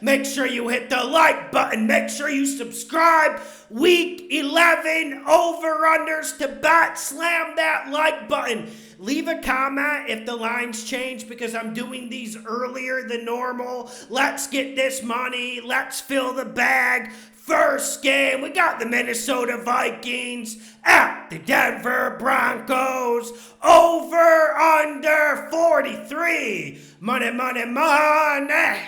Make sure you hit the like button. Make sure you subscribe. Week 11 over-unders to bet. Slam that like button. Leave a comment if the lines change because I'm doing these earlier than normal. Let's get this money. Let's fill the bag. First game, we got the Minnesota Vikings at the Denver Broncos. Over under 43. Money, money, money.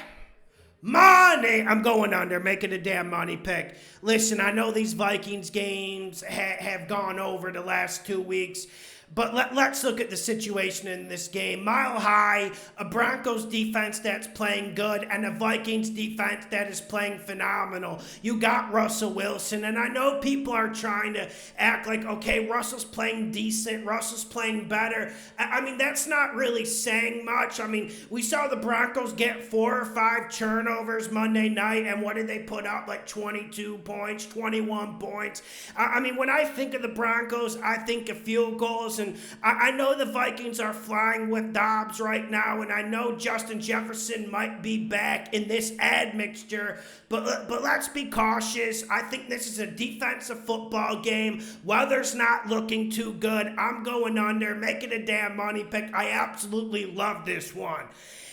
Money. I'm going under, making a damn money pick. Listen, I know these Vikings games have gone over the last 2 weeks. But let's look at the situation in this game. Mile high, a Broncos defense that's playing good, and a Vikings defense that is playing phenomenal. You got Russell Wilson, and I know people are trying to act like, okay, Russell's playing decent, Russell's playing better. I mean, that's not really saying much. I mean, we saw the Broncos get 4 or 5 turnovers Monday night, and what did they put up? Like 22 points, 21 points. I mean, when I think of the Broncos, I think of field goals. And I know the Vikings are flying with Dobbs right now, and I know Justin Jefferson might be back in this admixture, but let's be cautious. I think this is a defensive football game. Weather's not looking too good. I'm going under, making a damn money pick. I absolutely love this one.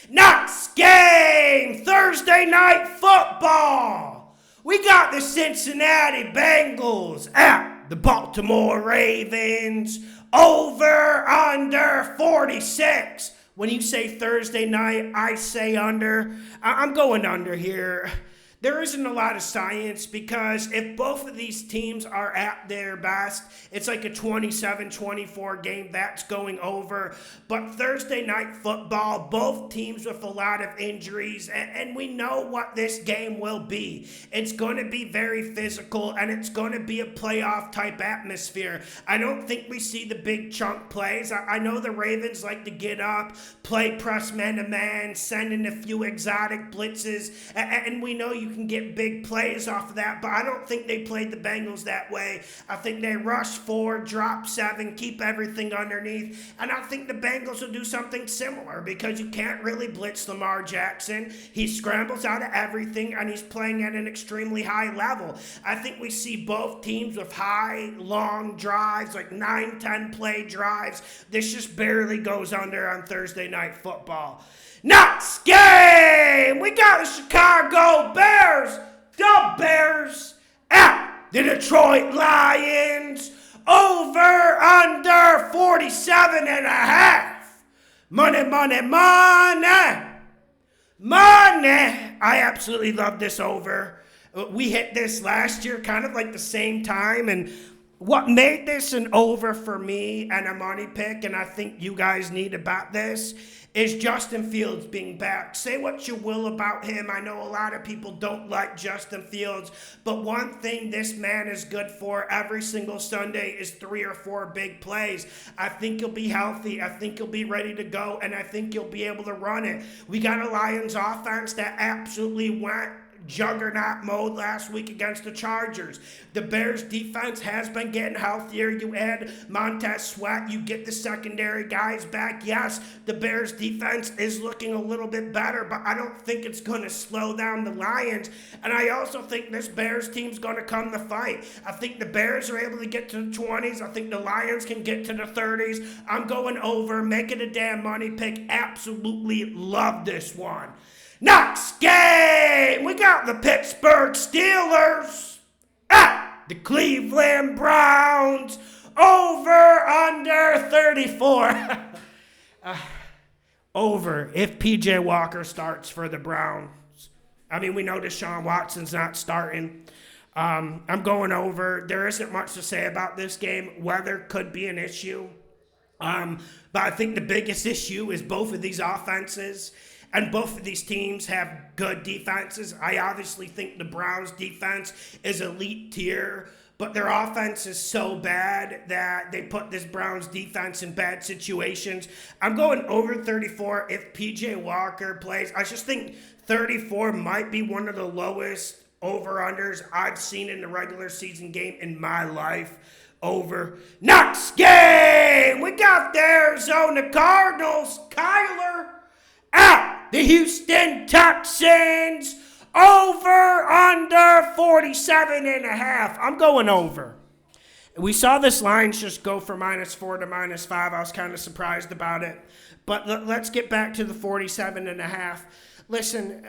Next game, Thursday night football. We got the Cincinnati Bengals at the Baltimore Ravens. Over, under 46. When you say Thursday night, I say under. I'm going under here. There isn't a lot of science because if both of these teams are at their best, it's like a 27-24 game that's going over. But Thursday night football, both teams with a lot of injuries, and we know what this game will be. It's going to be very physical, and it's going to be a playoff type atmosphere. I don't think we see the big chunk plays. I know the Ravens like to get up, play press man-to-man, send in a few exotic blitzes, and we know you can get big plays off of that, but I don't think they played the Bengals that way. I think they rush 4, drop 7, keep everything underneath, and I think the Bengals will do something similar because you can't really blitz Lamar Jackson. He scrambles out of everything, and he's playing at an extremely high level. I think we see both teams with high, long drives, like 9, 10 play drives. This just barely goes under on Thursday night football. Next game, we got the Chicago Bears, the Bears at the Detroit Lions, over, under 47 and a half. Money, money, money, money. I absolutely love this over. We hit this last year, kind of like the same time, and what made this an over for me and a money pick, and I think you guys need to bet this, is Justin Fields being back. Say what you will about him. I know a lot of people don't like Justin Fields, but one thing this man is good for every single Sunday is 3 or 4 big plays. I think he'll be healthy. I think he'll be ready to go, and I think he'll be able to run it. We got a Lions offense that absolutely went juggernaut mode last week against the Chargers. The Bears defense has been getting healthier. You add Montez Sweat, you get the secondary guys back. Yes, the Bears defense is looking a little bit better, but I don't think it's going to slow down the Lions. And I also think this Bears team's going to come to fight. I think the Bears are able to get to the 20s. I think the Lions can get to the 30s. I'm going over, making a damn money pick. Absolutely love this one. Next game, we got the Pittsburgh Steelers at the Cleveland Browns, over, under 34. Over, if P.J. Walker starts for the Browns. I mean, we know Deshaun Watson's not starting. I'm going over. There isn't much to say about this game. Weather could be an issue. But I think the biggest issue is both of these offenses. And both of these teams have good defenses. I obviously think the Browns' defense is elite tier, but their offense is so bad that they put this Browns defense in bad situations. I'm going over 34 if P.J. Walker plays. I just think 34 might be one of the lowest over-unders I've seen in the regular season game in my life. Over. Next game, we got the Arizona Cardinals, Kyler, at the Houston Texans, Over, under 47.5. I'm going over. We saw this line just go from -4 to -5. I was kind of surprised about it. But let's get back to the 47.5. Listen,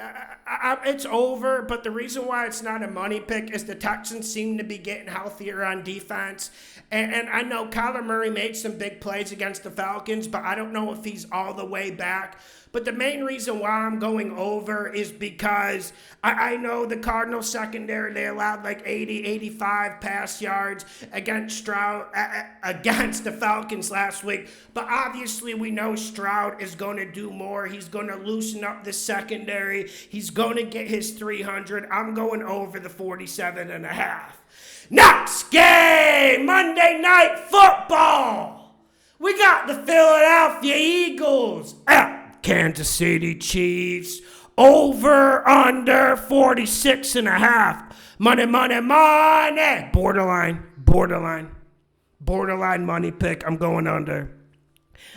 it's over, but the reason why it's not a money pick is the Texans seem to be getting healthier on defense. And I know Kyler Murray made some big plays against the Falcons, but I don't know if he's all the way back. But the main reason why I'm going over is because I know the Cardinals secondary, they allowed like 80, 85 pass yards against Stroud, against the Falcons last week. But obviously we know Stroud is going to do more. He's going to loosen up the secondary. He's going to get his 300. I'm going over the 47.5. Next game, Monday Night Football. We got the Philadelphia Eagles at Kansas City Chiefs. Over, under 46.5. Money, money, money. Borderline money pick. I'm going under.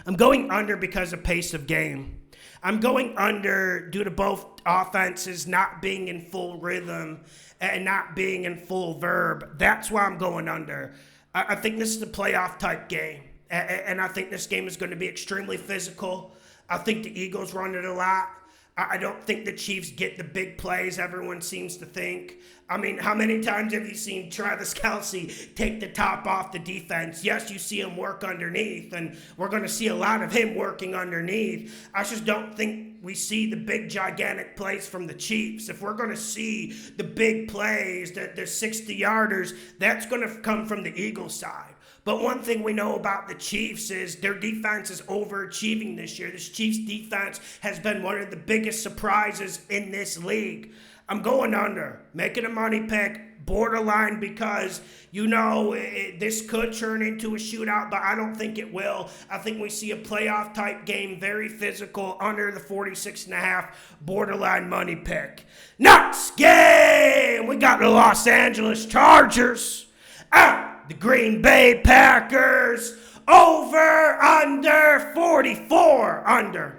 I'm going under because of pace of game. I'm going under due to both offenses not being in full rhythm and not being in full verb. That's why I'm going under. I think this is a playoff type game. And I think this game is going to be extremely physical. I think the Eagles run it a lot. I don't think the Chiefs get the big plays everyone seems to think. I mean, how many times have you seen Travis Kelce take the top off the defense? Yes, you see him work underneath, and we're going to see a lot of him working underneath. I just don't think we see the big, gigantic plays from the Chiefs. If we're going to see the big plays, the 60-yarders, that's going to come from the Eagles side. But one thing we know about the Chiefs is their defense is overachieving this year. This Chiefs defense has been one of the biggest surprises in this league. I'm going under, making a money pick, borderline, because, this could turn into a shootout, but I don't think it will. I think we see a playoff type game, very physical, under the 46.5, borderline money pick. Next game, we got the Los Angeles Chargers out the Green Bay Packers. Over, under 44, under.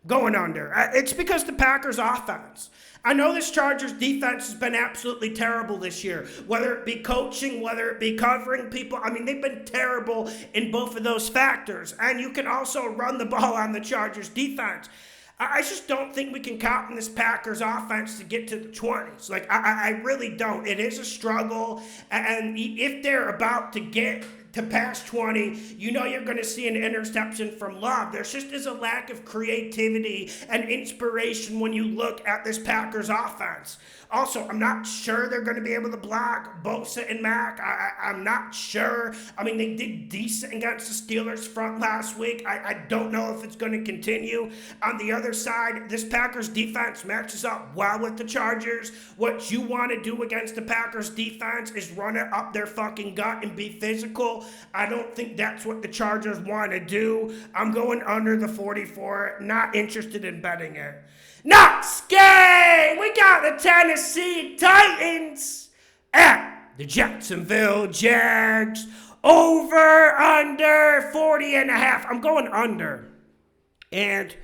Going under. It's because the Packers offense. I know this Chargers defense has been absolutely terrible this year. Whether it be coaching, whether it be covering people. I mean, they've been terrible in both of those factors. And you can also run the ball on the Chargers defense. I just don't think we can count on this Packers offense to get to the 20s. I really don't. It is a struggle. And if they're about to get to past 20, you're going to see an interception from Love. There just is a lack of creativity and inspiration when you look at this Packers offense. Also, I'm not sure they're going to be able to block Bosa and Mack. I'm not sure. I mean, they did decent against the Steelers front last week. I don't know if it's going to continue. On the other side, this Packers defense matches up well with the Chargers. What you want to do against the Packers defense is run it up their fucking gut and be physical. I don't think that's what the Chargers want to do. I'm going under the 44. Not interested in betting it. Next game, we got the Tennessee Titans at the Jacksonville Jags. Over, under 40.5. I'm going under. And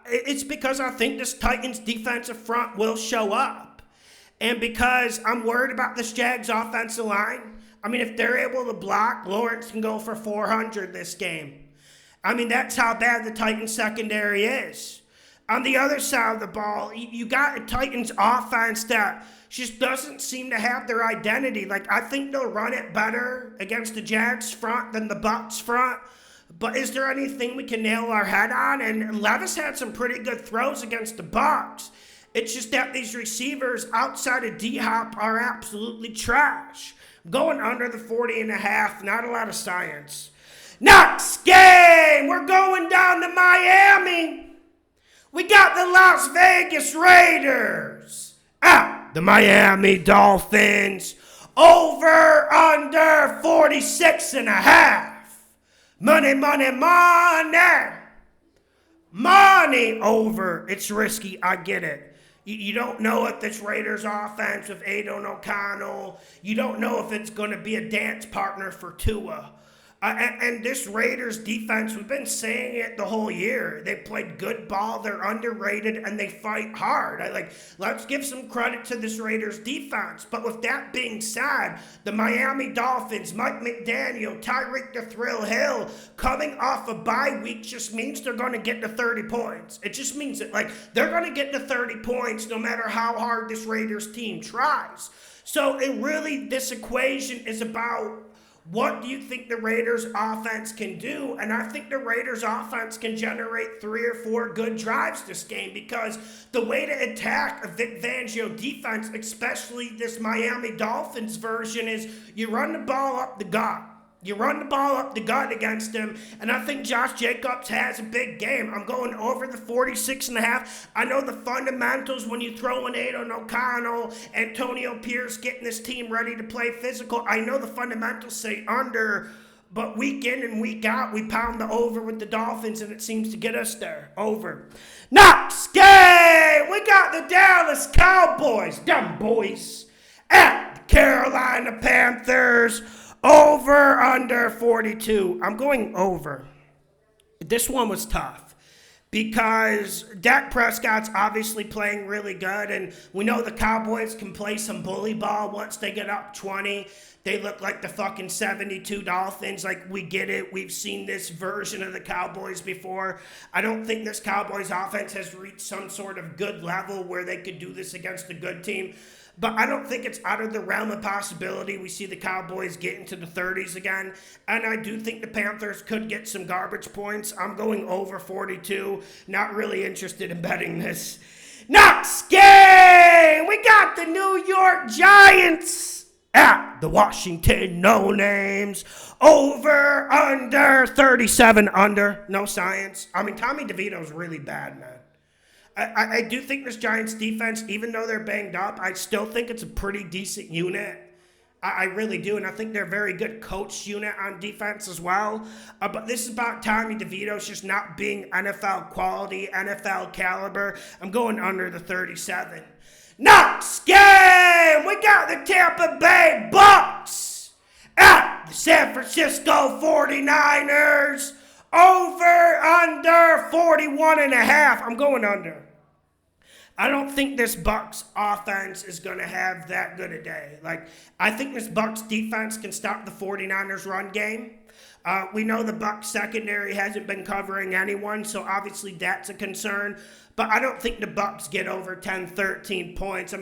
it's because I think this Titans defensive front will show up. And because I'm worried about this Jags offensive line. I mean, if they're able to block, Lawrence can go for 400 this game. I mean, that's how bad the Titans secondary is. On the other side of the ball, you got a Titans offense that just doesn't seem to have their identity. I think they'll run it better against the Jags front than the Bucs front. But is there anything we can nail our head on? And Levis had some pretty good throws against the Bucs. It's just that these receivers outside of D-Hop are absolutely trash. Going under the 40.5, not a lot of science. Next game, we're going down to Miami. We got the Las Vegas Raiders at the Miami Dolphins. Over, under 46.5. Money, money, money. Money over. It's risky, I get it. You don't know if this Raiders offense with Aiden O'Connell, you don't know if it's going to be a dance partner for Tua. And this Raiders defense, we've been saying it the whole year. They played good ball, they're underrated, and they fight hard. Let's give some credit to this Raiders defense. But with that being said, the Miami Dolphins, Mike McDaniel, Tyreek the Thrill Hill, coming off a bye week just means they're going to get to 30 points. It just means that, they're going to get to 30 points no matter how hard this Raiders team tries. So this equation is about, what do you think the Raiders offense can do? And I think the Raiders offense can generate 3 or 4 good drives this game, because the way to attack a Vic Fangio defense, especially this Miami Dolphins version, is you run the ball up the gut. You run the ball up the gut against him, and I think Josh Jacobs has a big game. I'm going over the 46.5. I know the fundamentals when you throw in Aidan O'Connell, Antonio Pierce getting this team ready to play physical. I know the fundamentals say under, but week in and week out, we pound the over with the Dolphins, and it seems to get us there. Over. Next game, we got the Dallas Cowboys, them boys, at the Carolina Panthers. Over, under 42. I'm going over. This one was tough because Dak Prescott's obviously playing really good, and we know the Cowboys can play some bully ball once they get up 20. They look like the fucking 72 Dolphins. We get it. We've seen this version of the Cowboys before. I don't think this Cowboys offense has reached some sort of good level where they could do this against a good team. But I don't think it's out of the realm of possibility we see the Cowboys get into the 30s again. And I do think the Panthers could get some garbage points. I'm going over 42. Not really interested in betting this. Next game, we got the New York Giants at the Washington No Names. Over, under, 37 under. No science. Tommy DeVito's really bad, man. I do think this Giants defense, even though they're banged up, I still think it's a pretty decent unit. I really do, and I think they're a very good coach unit on defense as well. But this is about Tommy DeVito's just not being NFL quality, NFL caliber. I'm going under the 37. Next game, we got the Tampa Bay Bucks at the San Francisco 49ers. Over, under 41.5. I'm going under. I don't think this Bucs offense is going to have that good a day. I think this Bucs defense can stop the 49ers run game. We know the Bucs secondary hasn't been covering anyone, so obviously that's a concern. But I don't think the Bucs get over 10, 13 points.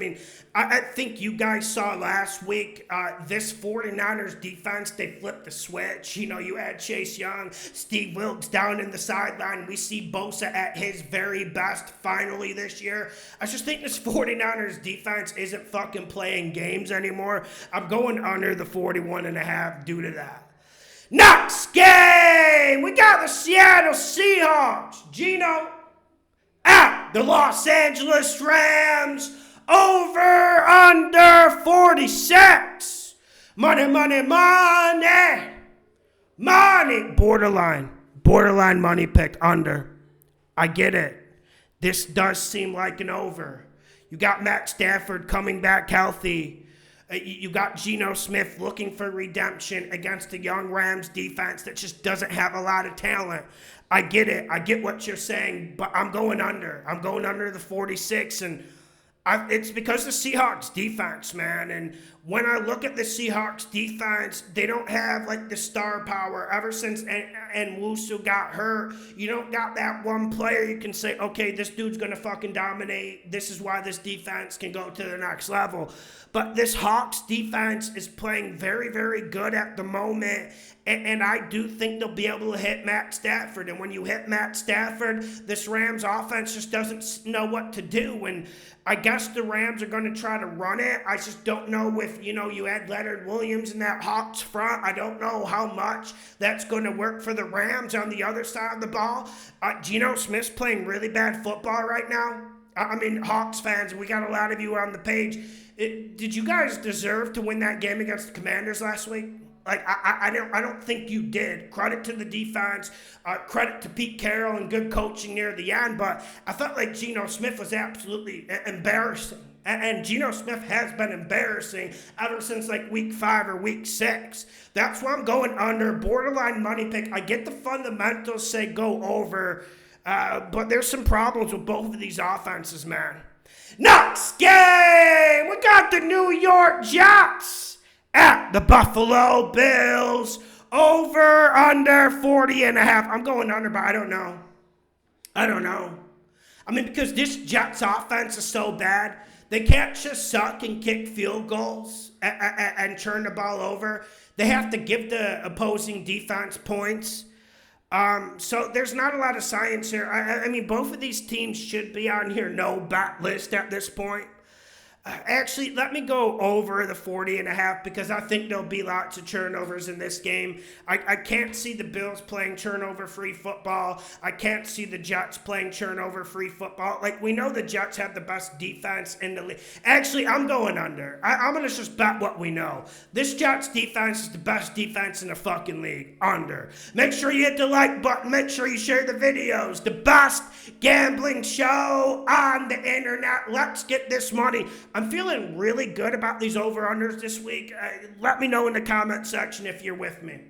I think you guys saw last week, this 49ers defense, they flipped the switch. You had Chase Young, Steve Wilkes down in the sideline. We see Bosa at his very best finally this year. I just think this 49ers defense isn't fucking playing games anymore. I'm going under the 41.5 due to that. Next game, we got the Seattle Seahawks. Gino at the Los Angeles Rams. Over, under 46. Money, money, money. Money. Borderline money pick under. I get it. This does seem like an over. You got Matt Stafford coming back healthy. You got Geno Smith looking for redemption against the young Rams defense that just doesn't have a lot of talent. I get it. I get what you're saying, but I'm going under. I'm going under the 46, and it's because the Seahawks defense, man. And when I look at the Seahawks defense, they don't have the star power. Ever since and Wusu got hurt, you don't got that one player you can say, okay, this dude's going to fucking dominate. This is why this defense can go to the next level. But this Hawks defense is playing very, very good at the moment. And I do think they'll be able to hit Matt Stafford. And when you hit Matt Stafford, this Rams offense just doesn't know what to do. And I guess the Rams are going to try to run it. I just don't know if, you add Leonard Williams in that Hawks front. I don't know how much that's going to work for the Rams on the other side of the ball. Geno Smith's playing really bad football right now. Hawks fans, we got a lot of you on the page. Did you guys deserve to win that game against the Commanders last week? I don't think you did. Credit to the defense, credit to Pete Carroll and good coaching near the end, but I felt like Geno Smith was absolutely embarrassing. And Geno Smith has been embarrassing ever since like week 5 or week 6. That's why I'm going under. Borderline money pick. I get the fundamentals say go over, but there's some problems with both of these offenses, man. Next game, we got the New York Jets at the Buffalo Bills. Over, under 40.5. I'm going under, but I don't know. I mean, because this Jets offense is so bad, they can't just suck and kick field goals and turn the ball over. They have to give the opposing defense points. So there's not a lot of science here. I mean, both of these teams should be on your no-bet list at this point. Actually, let me go over the 40.5 because I think there'll be lots of turnovers in this game. I can't see the Bills playing turnover-free football. I can't see the Jets playing turnover-free football. Like, we know the Jets have the best defense in the league. Actually, I'm going under. I'm going to just bet what we know. This Jets defense is the best defense in the fucking league. Under. Make sure you hit the like button. Make sure you share the videos. The best gambling show on the internet. Let's get this money. I'm feeling really good about these over-unders this week. Let me know in the comment section if you're with me.